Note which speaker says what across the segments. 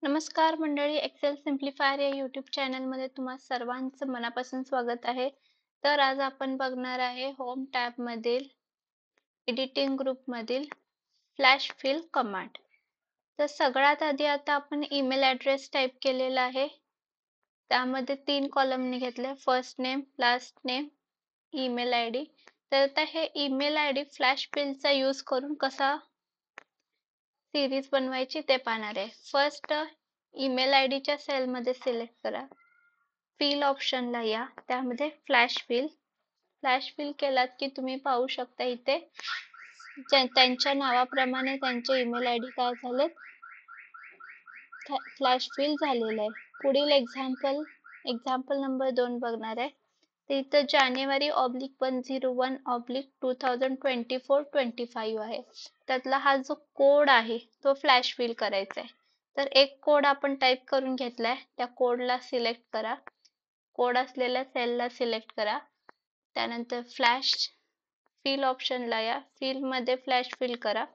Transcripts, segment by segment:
Speaker 1: नमस्कार मंडळी, एक्सेल सिम्प्लिफायर या यूट्यूब चॅनलमध्ये तुम्हा सर्वांचं मनापासून स्वागत आहे. तर आज आपण बघणार आहे होम टॅबमधील एडिटिंग ग्रुपमधील फ्लॅश फिल कमांड. तर सगळ्यात आधी आता आपण ईमेल ॲड्रेस टाईप केलेला आहे. त्यामध्ये 3 कॉलमनी घेतले, first name, last name, email I D. तर आता हे ईमेल आय डी फ्लॅश फिलचा यूज करून कसा सिरीज बनवायची ते पाहणार आहे. फर्स्ट ईमेल आय डीच्या सेलमध्ये सिलेक्ट करा, फिल ऑप्शनला या, त्यामध्ये फ्लॅश फिल केलात की तुम्ही पाहू शकता इथे त्यांच्या नावाप्रमाणे त्यांचे ईमेल आय डी काय झालेत, फ्लॅश फिल झालेलं आहे. पुढील एक्झाम्पल नंबर 2 बघणार आहे. तर इथं January/1/2024-25 आहे. त्यातला हा जो कोड आहे तो फ्लॅश फिल करायचा आहे. तर एक कोड आपण टाईप करून घेतलाय, त्या कोडला सिलेक्ट करा, कोड असलेल्या सेलला सिलेक्ट करा, त्यानंतर फ्लॅश फिल ऑप्शनला या, फिल मध्ये फ्लॅश फिल करा.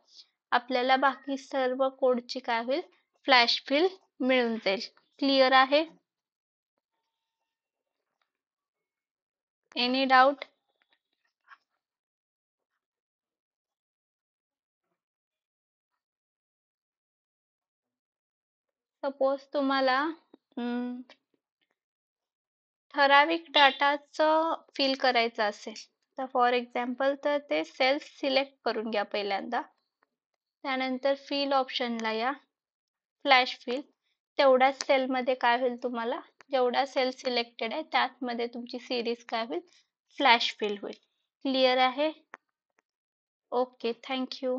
Speaker 1: आपल्याला बाकी सर्व कोडची काय होईल, फ्लॅश फिल मिळून जाईल. क्लिअर आहे? Any doubt? सपोज तुम्हाला ठराविक डाटाचं फिल करायचं असेल तर फॉर एक्झाम्पल तर ते सेल्स सिलेक्ट करून घ्या पहिल्यांदा. त्यानंतर फिल ऑप्शनला या, फ्लॅश फिल. तेवढ्याच सेलमध्ये काय होईल, तुम्हाला जेवढा सेल सिलेक्टेड आहे त्यामध्ये तुमची सिरीज काय होईल, फ्लॅश फिल होईल. क्लिअर आहे? Okay, thank you.